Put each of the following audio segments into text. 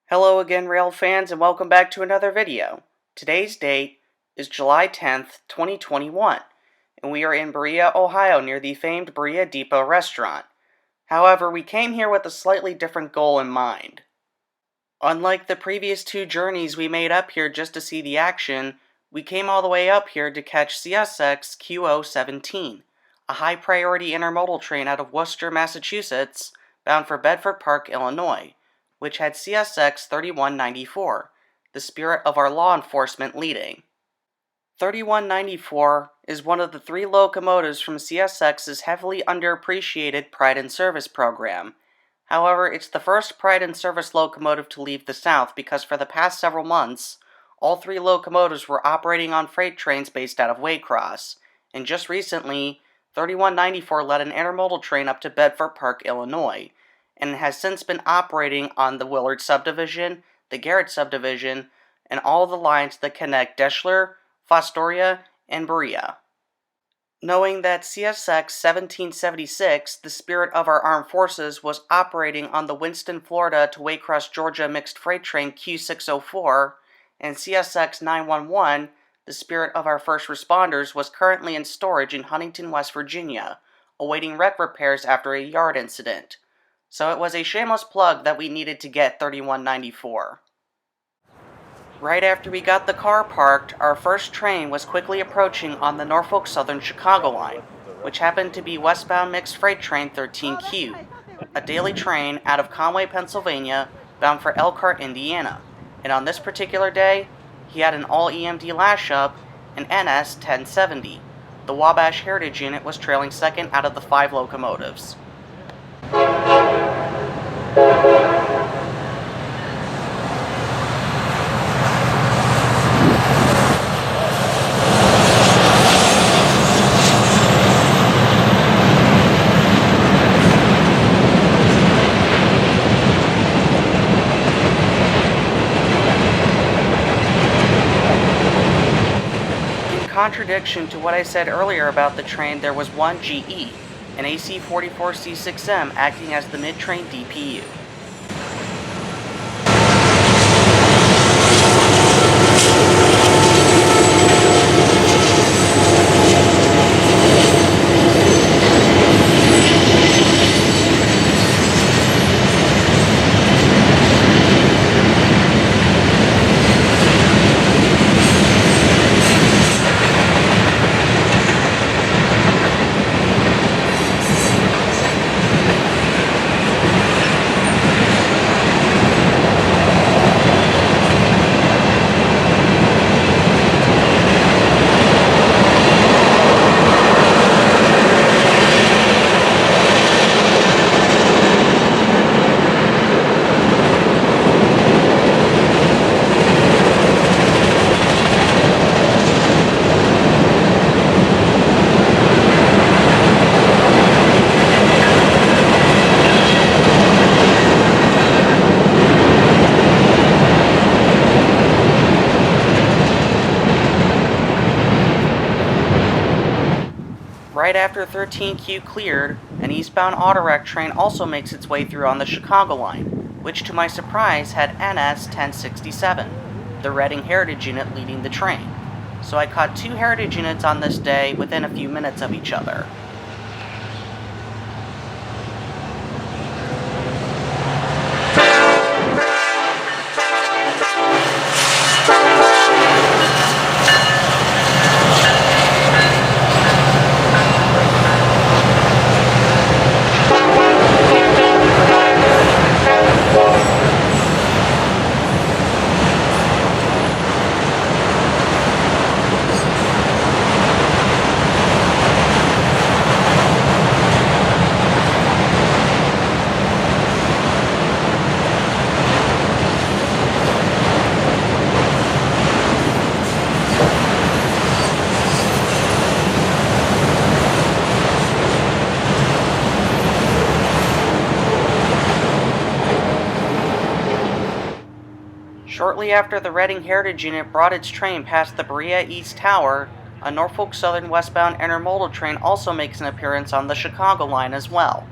Hello again, rail fans, and welcome back to another video. Today's date is July 10th, 2021, and we are in Berea, Ohio, near the famed Berea Depot restaurant. However, we came here with a slightly different goal in mind. Unlike the previous two journeys we made up here just to see the action, we came all the way up here to catch CSX QO17, a high-priority intermodal train out of Worcester, Massachusetts, bound for Bedford Park, Illinois, which had CSX 3194, the spirit of our law enforcement, leading. 3194 is one of the three locomotives from CSX's heavily underappreciated Pride in Service program. However, it's the first Pride in Service locomotive to leave the South because for the past several months, all three locomotives were operating on freight trains based out of Waycross, and just recently, 3194 led an intermodal train up to Bedford Park, Illinois, and has since been operating on the Willard subdivision, the Garrett subdivision, and all the lines that connect Deschler, Fostoria, and Berea. Knowing that CSX 1776, the spirit of our armed forces, was operating on the Winston, Florida to Waycross, Georgia mixed freight train Q604, and CSX 911, the spirit of our first responders, was currently in storage in Huntington, West Virginia, awaiting wreck repairs after a yard incident. So it was a shameless plug that we needed to get 3194. Right after we got the car parked, our first train was quickly approaching on the Norfolk Southern Chicago line, which happened to be westbound mixed freight train 13Q, a daily train out of Conway, Pennsylvania, bound for Elkhart, Indiana. And on this particular day, he had an all-EMD lash-up, an NS 1070. The Wabash Heritage unit was trailing second out of the 5 locomotives. In contradiction to what I said earlier about the train, there was one GE, an AC-44C6M, acting as the mid-train DPU. Right after 13Q cleared, an eastbound Autorack train also makes its way through on the Chicago line, which to my surprise had NS 1067, the Reading Heritage unit, leading the train. So I caught 2 Heritage units on this day within a few minutes of each other. Shortly after the Reading Heritage unit brought its train past the Berea East Tower, a Norfolk Southern westbound intermodal train also makes an appearance on the Chicago line as well.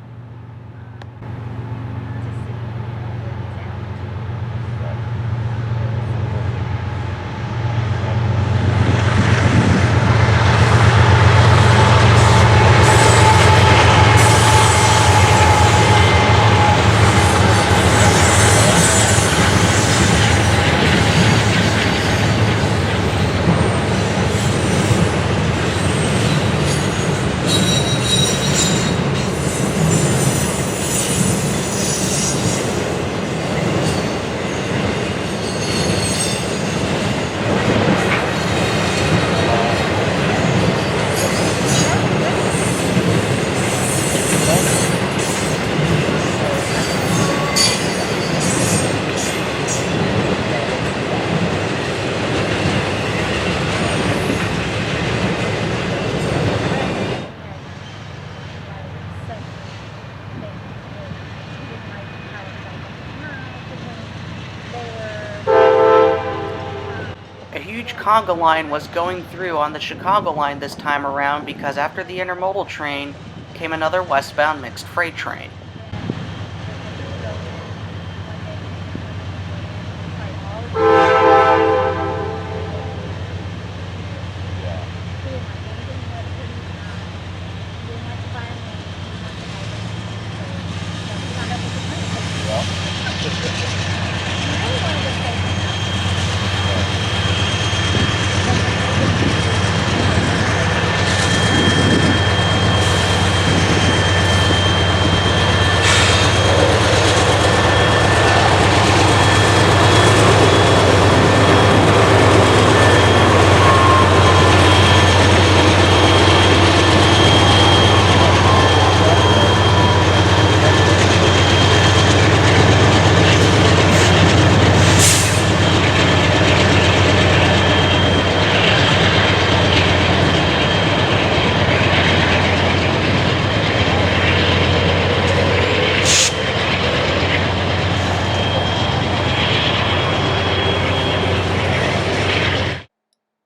A huge conga line was going through on the Chicago line this time around because after the intermodal train came another westbound mixed freight train.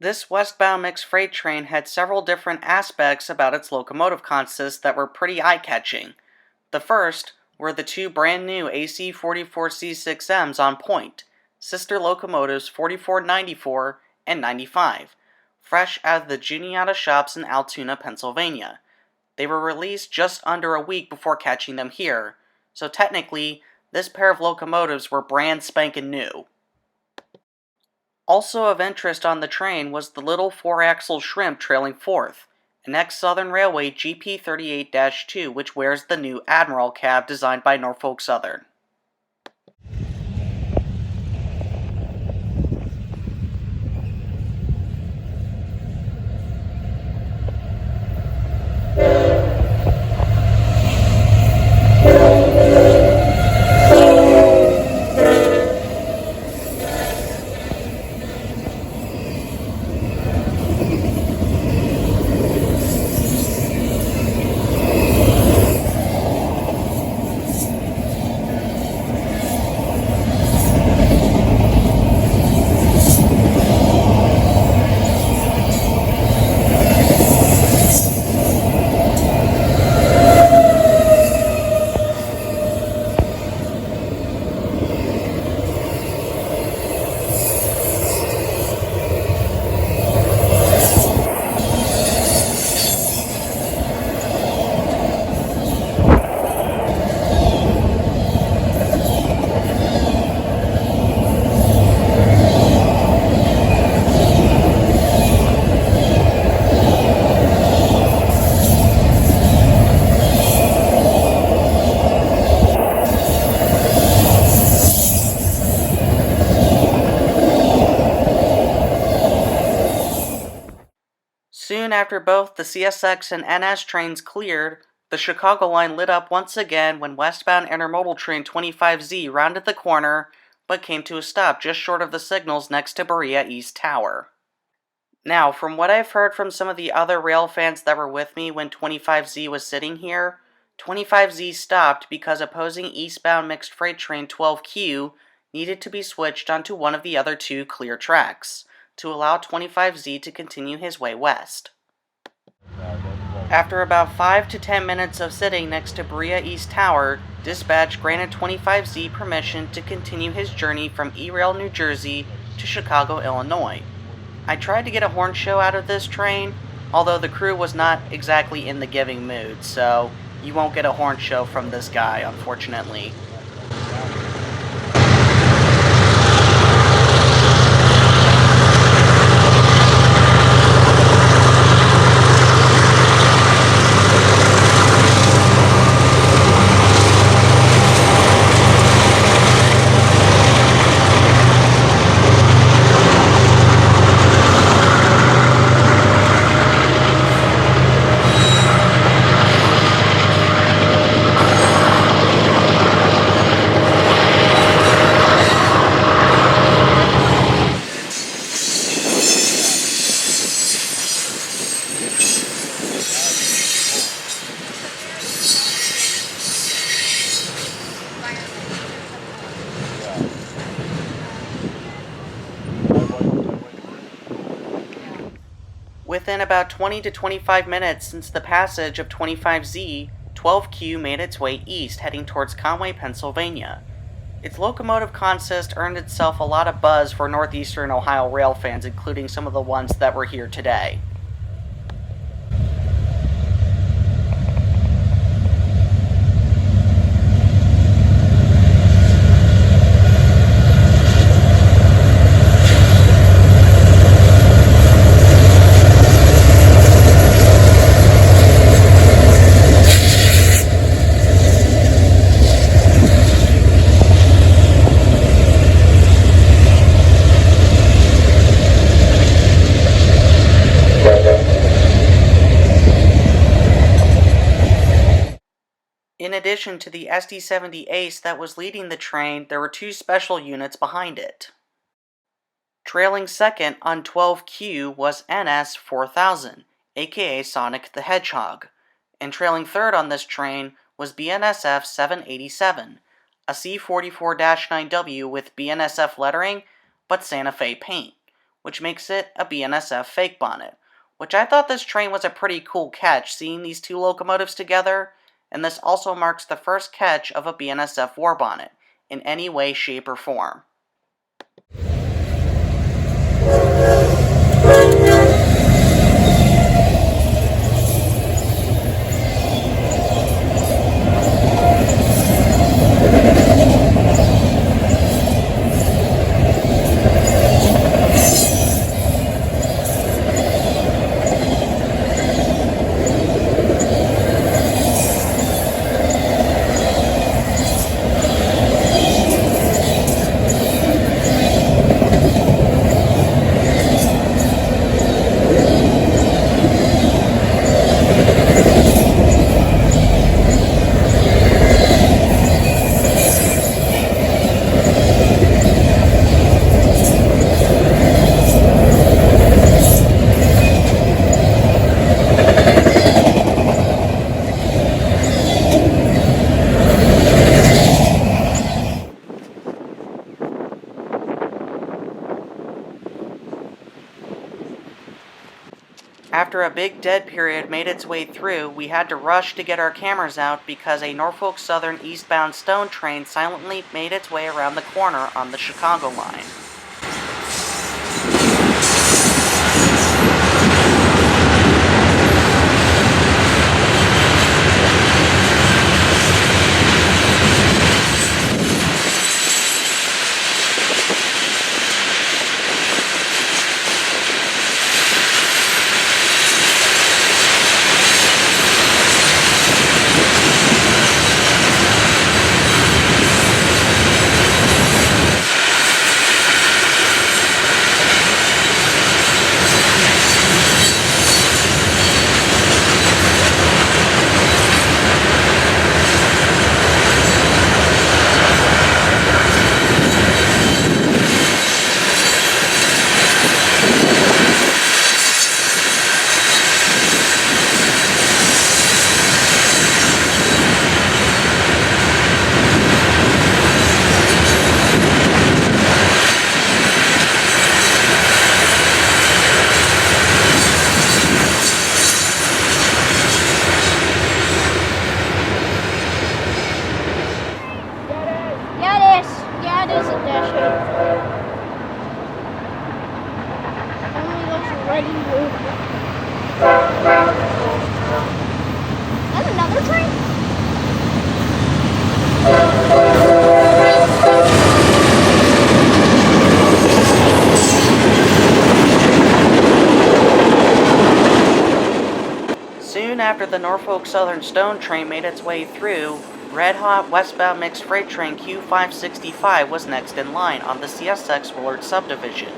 This westbound mixed freight train had several different aspects about its locomotive consist that were pretty eye-catching. The first were the two brand new AC 44C6Ms on point, sister locomotives 4494 and 95, fresh out of the Juniata shops in Altoona, Pennsylvania. They were released just under a week before catching them here, so technically, this pair of locomotives were brand spankin' new. Also of interest on the train was the little 4-axle shrimp trailing fourth, an ex-Southern Railway GP38-2 which wears the new Admiral cab designed by Norfolk Southern. Soon after both the CSX and NS trains cleared, the Chicago line lit up once again when westbound intermodal train 25Z rounded the corner but came to a stop just short of the signals next to Berea East Tower. Now, from what I've heard from some of the other rail fans that were with me when 25Z was sitting here, 25Z stopped because opposing eastbound mixed freight train 12Q needed to be switched onto one of the other two clear tracks to allow 25Z to continue his way west. After about 5 to 10 minutes of sitting next to Berea East Tower, dispatch granted 25Z permission to continue his journey from E-Rail, New Jersey to Chicago, Illinois. I tried to get a horn show out of this train, although the crew was not exactly in the giving mood, so you won't get a horn show from this guy, unfortunately. within about 20 to 25 minutes since the passage of 25Z, 12Q made its way east, heading towards Conway, Pennsylvania. Its locomotive consist earned itself a lot of buzz for Northeastern Ohio rail fans, including some of the ones that were here today. In addition to the SD-70 Ace that was leading the train, there were two special units behind it. Trailing second on 12Q was NS 4000, aka Sonic the Hedgehog, and trailing third on this train was BNSF 787, a C44-9W with BNSF lettering but Santa Fe paint, which makes it a BNSF Fakebonnet, which I thought this train was a pretty cool catch, seeing these two locomotives together. And this also marks the first catch of a BNSF warbonnet, in any way, shape, or form. After a big dead period made its way through, we had to rush to get our cameras out because a Norfolk Southern eastbound stone train silently made its way around the corner on the Chicago line. That's another train? Soon after the Norfolk Southern Stone train made its way through, red-hot westbound mixed freight train Q565 was next in line on the CSX Willard subdivision,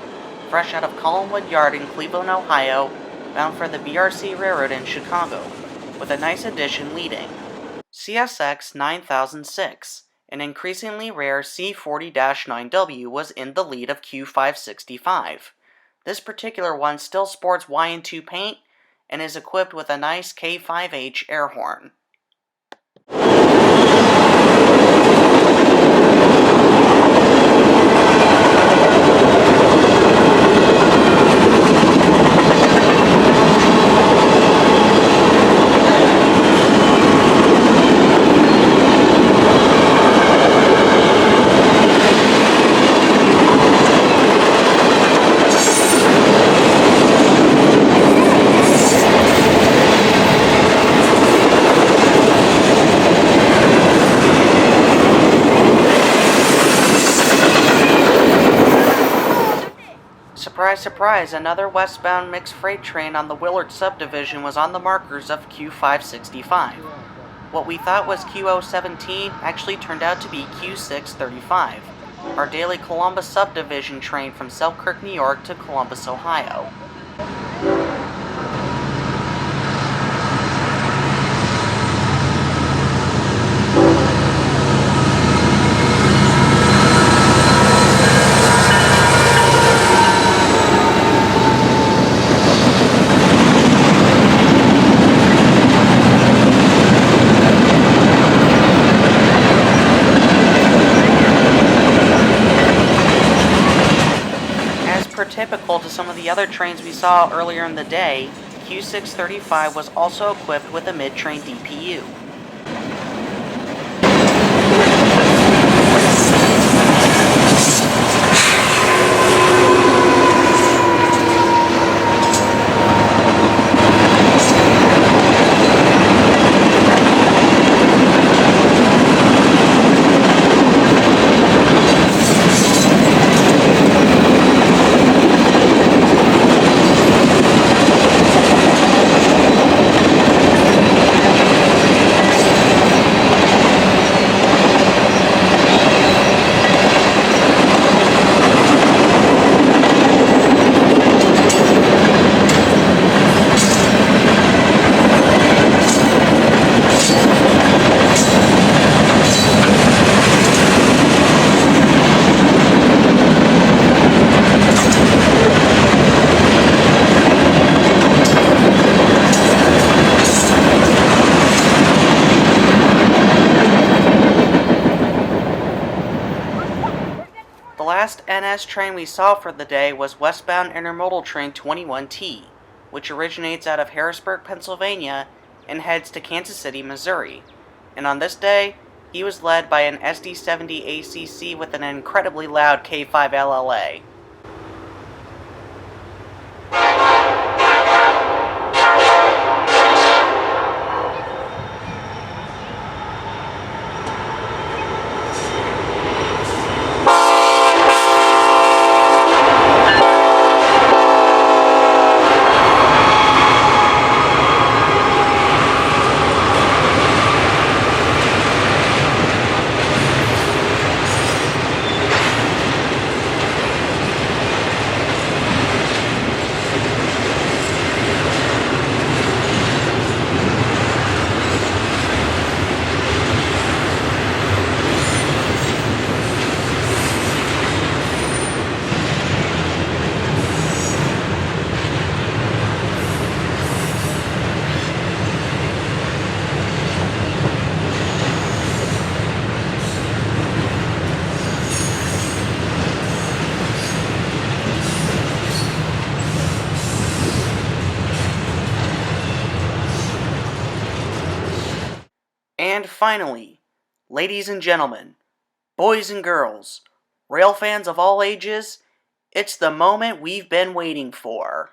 fresh out of Collinwood Yard in Cleveland, Ohio, bound for the BRC Railroad in Chicago, with a nice addition leading. CSX 9006, an increasingly rare C40-9W, was in the lead of Q565. This particular one still sports Y&2 paint and is equipped with a nice K5H air horn. surprise, surprise, another westbound mixed freight train on the Willard subdivision was on the markers of Q565. What we thought was Q017 actually turned out to be Q635, our daily Columbus subdivision train from Selkirk, New York to Columbus, Ohio. Typical to some of the other trains we saw earlier in the day, Q635 was also equipped with a mid-train DPU. The last NS train we saw for the day was westbound intermodal train 21T, which originates out of Harrisburg, Pennsylvania, and heads to Kansas City, Missouri. And on this day, he was led by an SD70 ACC with an incredibly loud K5 LLA. And finally, ladies and gentlemen, boys and girls, rail fans of all ages, it's the moment we've been waiting for.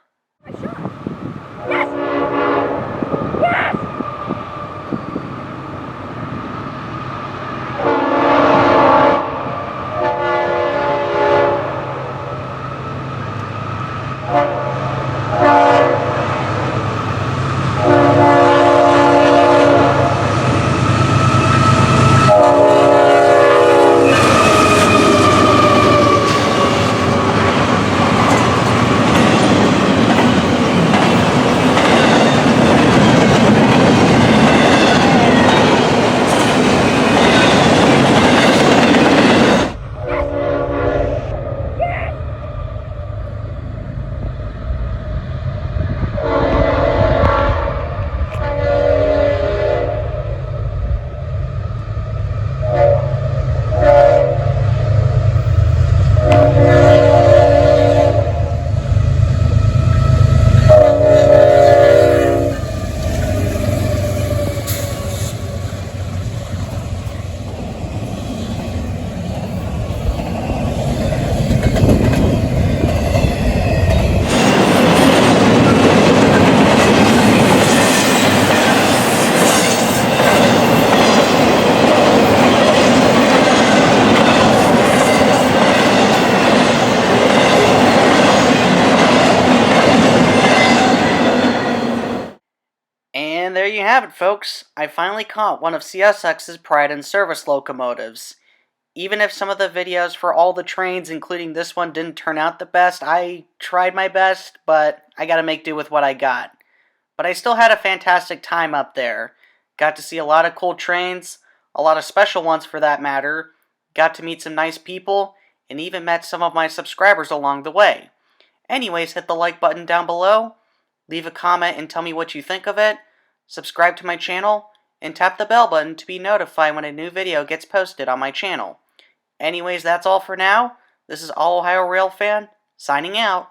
have it, folks. I finally caught one of CSX's Pride in Service locomotives. Even if some of the videos for all the trains, including this one, didn't turn out the best, I tried my best, but I gotta make do with what I got. But I still had a fantastic time up there. Got to see a lot of cool trains, a lot of special ones for that matter, got to meet some nice people, and even met some of my subscribers along the way. Anyways, hit the like button down below, leave a comment and tell me what you think of it, subscribe to my channel, and tap the bell button to be notified when a new video gets posted on my channel. Anyways, that's all for now. This is All Ohio Rail Fan, signing out.